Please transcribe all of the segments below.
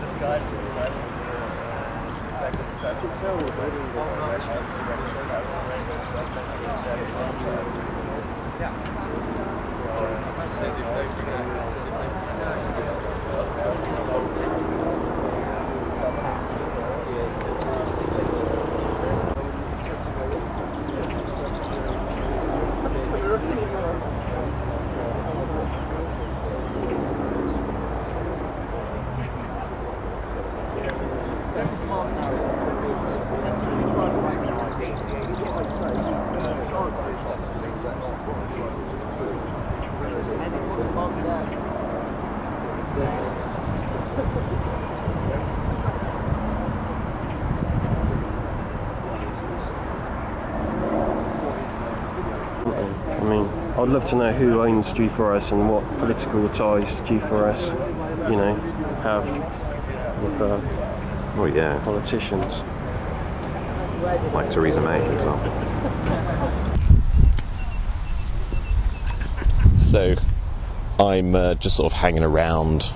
This guy to back in the 70 miles an hour is essentially driving right now is 80. And it wouldn't bump that. I mean, I'd love to know who owns G4S and what political ties G4S, you know, have with politicians. Like Theresa May, for example. So, I'm just sort of hanging around.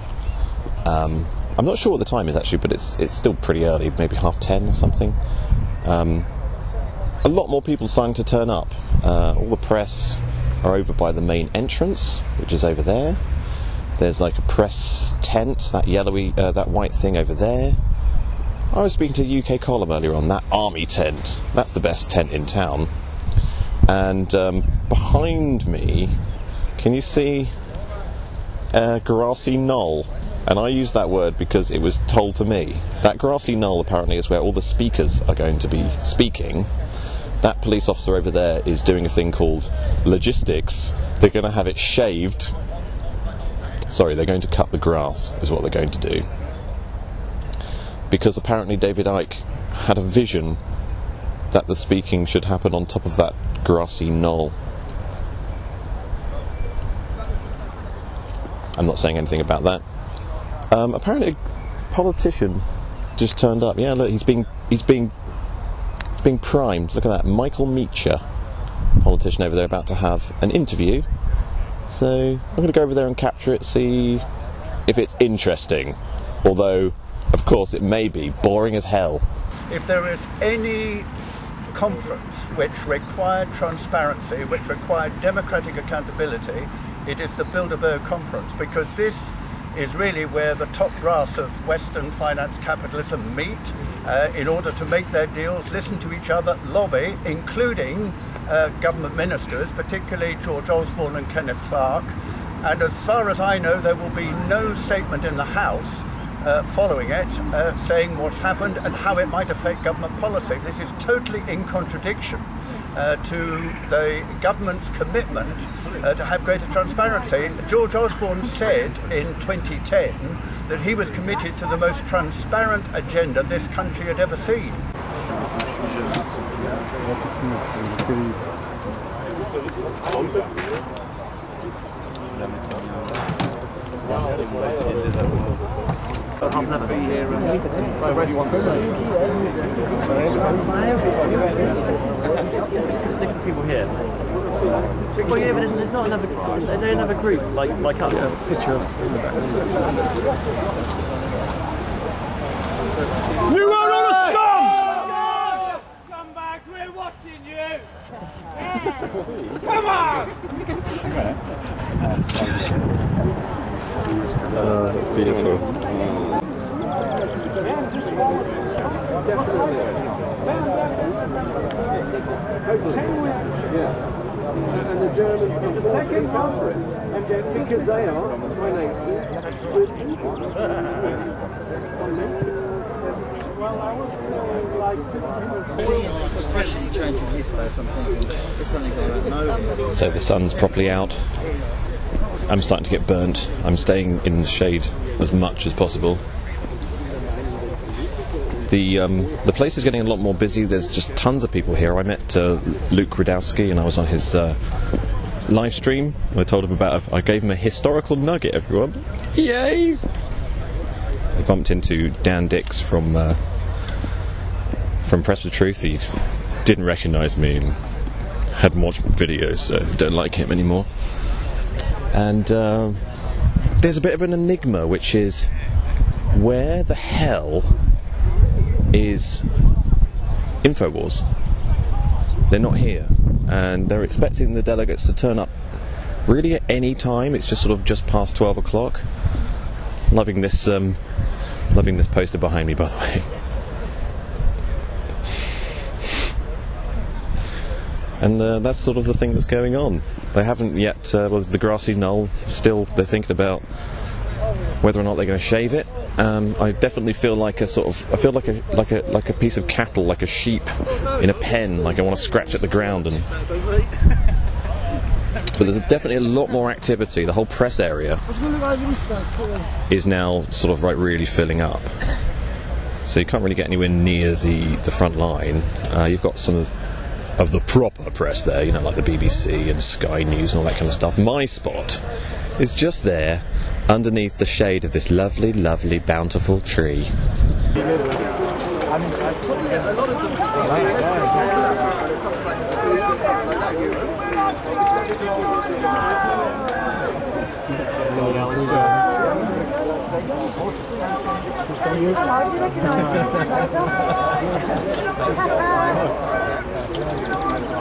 I'm not sure what the time is actually, but it's still pretty early, maybe 10:30 or something. A lot more people starting to turn up. All the press are over by the main entrance, which is over there. There's like a press tent, that yellowy, that white thing over there. I was speaking to a UK column earlier on, that army tent. That's the best tent in town. And behind me, can you see a grassy knoll? And I use that word because it was told to me. That grassy knoll apparently is where all the speakers are going to be speaking. That police officer over there is doing a thing called logistics. They're going to have it shaved. Sorry, they're going to cut the grass, is what they're going to do. Because apparently David Icke had a vision that the speaking should happen on top of that grassy knoll. I'm not saying anything about that. Apparently a politician just turned up. Yeah, look, he's being primed. Look at that, Michael Meacher, politician over there, about to have an interview. So I'm going to go over there and capture it, see if it's interesting. Although, of course, it may be boring as hell. If there is any conference which required transparency, which required democratic accountability, it is the Bilderberg conference, because this is really where the top brass of Western finance capitalism meet in order to make their deals, listen to each other, lobby, including government ministers, particularly George Osborne and Kenneth Clarke. And as far as I know, there will be no statement in the House following it saying what happened and how it might affect government policy. This is totally in contradiction to the government's commitment to have greater transparency. George Osborne said in 2010 that he was committed to the most transparent agenda this country had ever seen. I'll never be here, so I really want to say. Sick of people here. Well, yeah, but there's not another. Is there another group like us? Yeah, picture in the back. You are all a scum! Scumbags, we're watching you! Come on! Oh, that's beautiful. And the Germans are the second conference, and because they are well, I was like 600. So the sun's properly out. I'm starting to get burnt. I'm staying in the shade as much as possible. The place is getting a lot more busy. There's just tons of people here. I met Luke Radowski and I was on his live stream. I told him I gave him a historical nugget, everyone. Yay! I bumped into Dan Dix from Press for Truth. He didn't recognise me and hadn't watched videos, so don't like him anymore. And there's a bit of an enigma, which is where the hell is InfoWars? They're not here, and they're expecting the delegates to turn up really at any time. It's just sort of just past 12 o'clock. Loving this poster behind me, by the way. And that's sort of the thing that's going on. They haven't yet. Well, there's the grassy knoll. Still, they're thinking about whether or not they're going to shave it. I definitely feel like a sort of. I feel like a piece of cattle, like a sheep in a pen. Like I want to scratch at the ground and. But there's definitely a lot more activity. The whole press area is now sort of really filling up. So you can't really get anywhere near the front line. You've got some of the proper press there, you know, like the BBC and Sky News and all that kind of stuff. My spot is just there, underneath the shade of this lovely, lovely, bountiful tree. Hello, do you recognise me?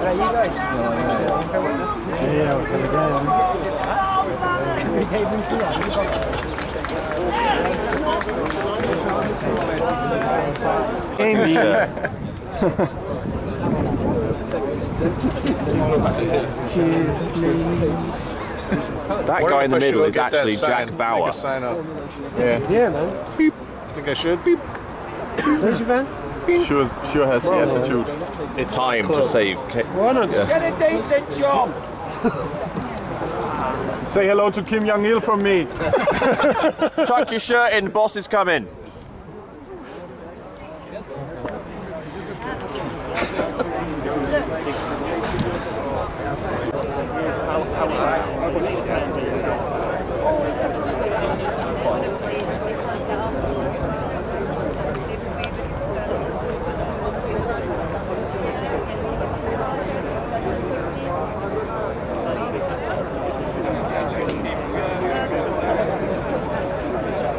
Yeah, you guys. That guy in the middle is actually Jack Bauer. Yeah, man. Beep. Think I should? Beep. Where's your van? Sure has the attitude. It's time to save. Why not? Get a decent job. Say hello to Kim Jong-il from me. Tuck your shirt in, boss is coming.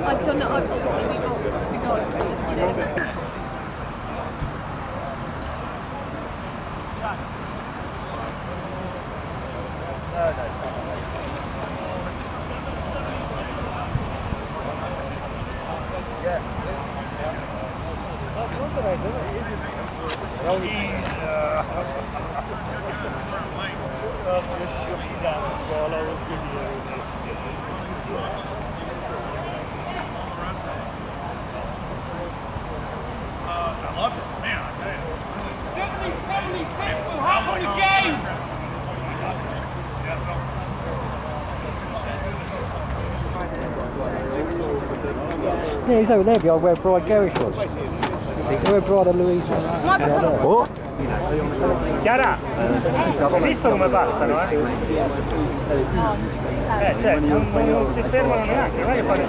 I've done it, I've got Yeah, he's over there behind where Bride Garish was. Where Bride and Louise was. What? Chiara, hai visto come passano, cioè, non si fermano neanche, non è che fanno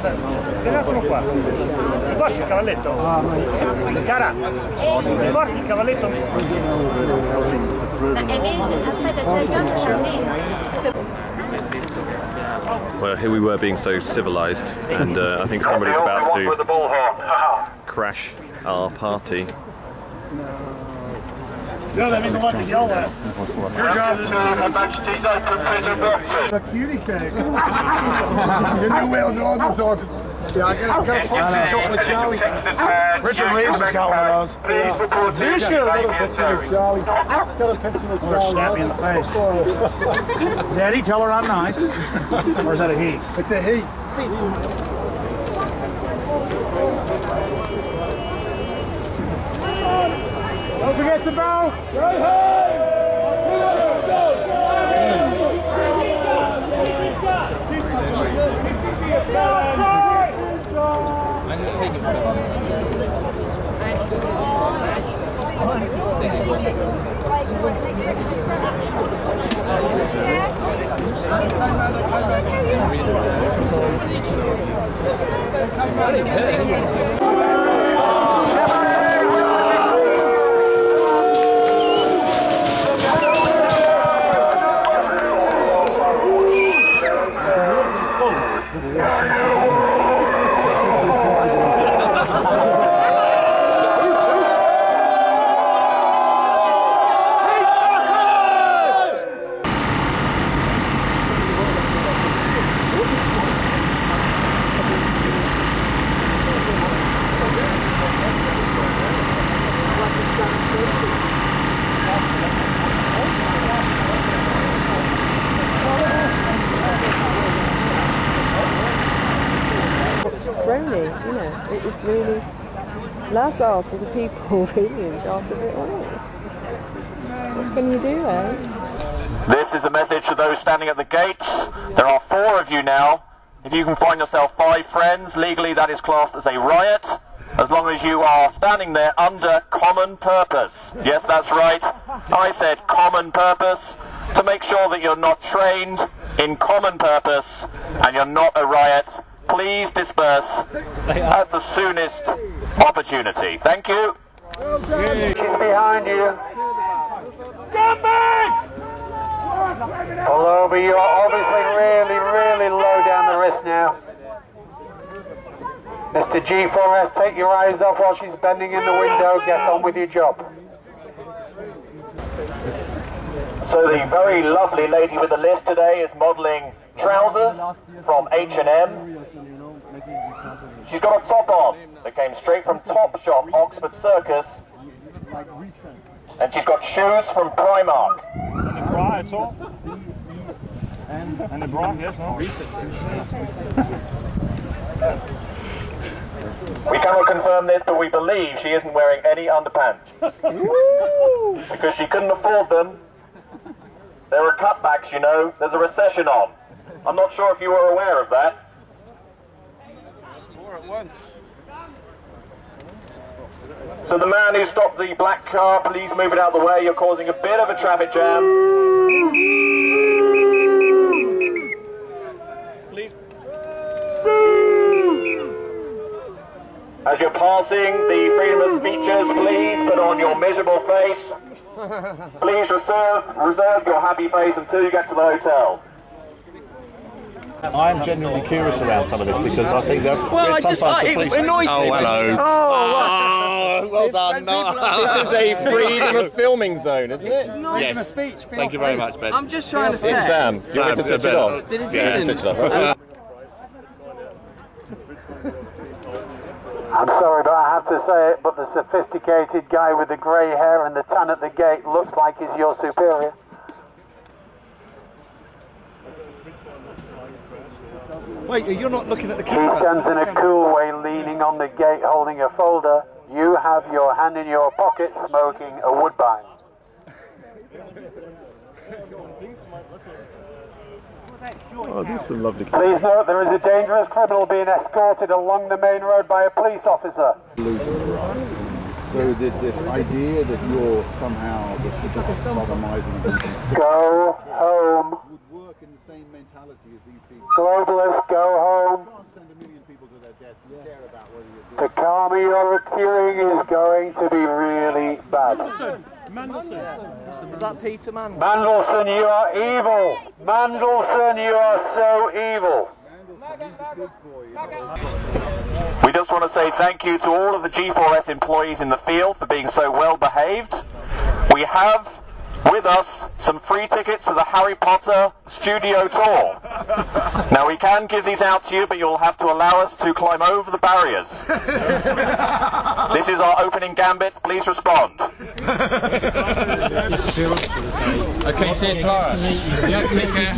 se ne sono qua. Mi porti il cavalletto? Chiara, mi porti il cavalletto? Well, here we were being so civilised, and I think somebody's about to crash our party. No, that means a lot to yell at. Your job is A cutie cake. The new Wales Organs organ. Yeah, I got a fancy something with Charlie. Richard Reeves has got one of those. Yeah. You should have got a picture with Charlie. Got a picture with Charlie. Snap me in the face. Daddy, tell her I'm nice. Or is that a he? It's a he. Don't forget to bow. really lazar to the people really in charge of it all. What can you do, eh? This is a message to those standing at the gates. There are 4 of you now. If you can find yourself 5 friends, legally that is classed as a riot, as long as you are standing there under common purpose. Yes, that's right. I said common purpose, to make sure that you're not trained in common purpose and you're not a riot. Please disperse at the soonest opportunity. Thank you. She's behind you. Come back! Pull over, you're obviously really low down the wrist now. Mr. G4S, take your eyes off while she's bending in the window. Get on with your job. So the very lovely lady with the list today is modelling trousers from H&M. She's got a top on that came straight from Topshop, Oxford Circus. And she's got shoes from Primark. And a bra at all? And a bra, yes, no? We cannot confirm this, but we believe she isn't wearing any underpants. Because she couldn't afford them. There are cutbacks, you know. There's a recession on. I'm not sure if you were aware of that. So the man who stopped the black car, please move it out of the way. You're causing a bit of a traffic jam. Please. As you're passing the freedom of speeches, please put on your miserable face. Please reserve your happy face until you get to the hotel. I am genuinely curious around some of this because I think that it annoys me. Oh, hello. Oh, well done. This is a freedom of filming zone, isn't it? Yes. Speech. Thank you very much, Ben. I'm just trying to say. It's Sam. You want to switch it on? Yeah, switch it off. Right? I'm sorry, but I have to say it, but the sophisticated guy with the grey hair and the tan at the gate looks like he's your superior. Wait, you're not looking at the camera. He stands in a cool way, leaning on the gate, holding a folder. You have your hand in your pocket, smoking a Woodbine. Oh, these are lovely. Please note there is a dangerous criminal being escorted along the main road by a police officer. So this idea that you're somehow sodomizing Go home. would work in the same mentality as these people. Globalists, go home. You can't send 1 million people to their deaths and care about whether you're The karma you're accruing is going to be really bad. Is that Peter Mann? Mandelson, you are evil. Mandelson, you are so evil. We just want to say thank you to all of the G4S employees in the field for being so well behaved. We have with us some free tickets to the Harry Potter studio tour. Now we can give these out to you, but you'll have to allow us to climb over the barriers. This is our opening gambit. Please respond. Okay, see you tomorrow. Yeah, take care.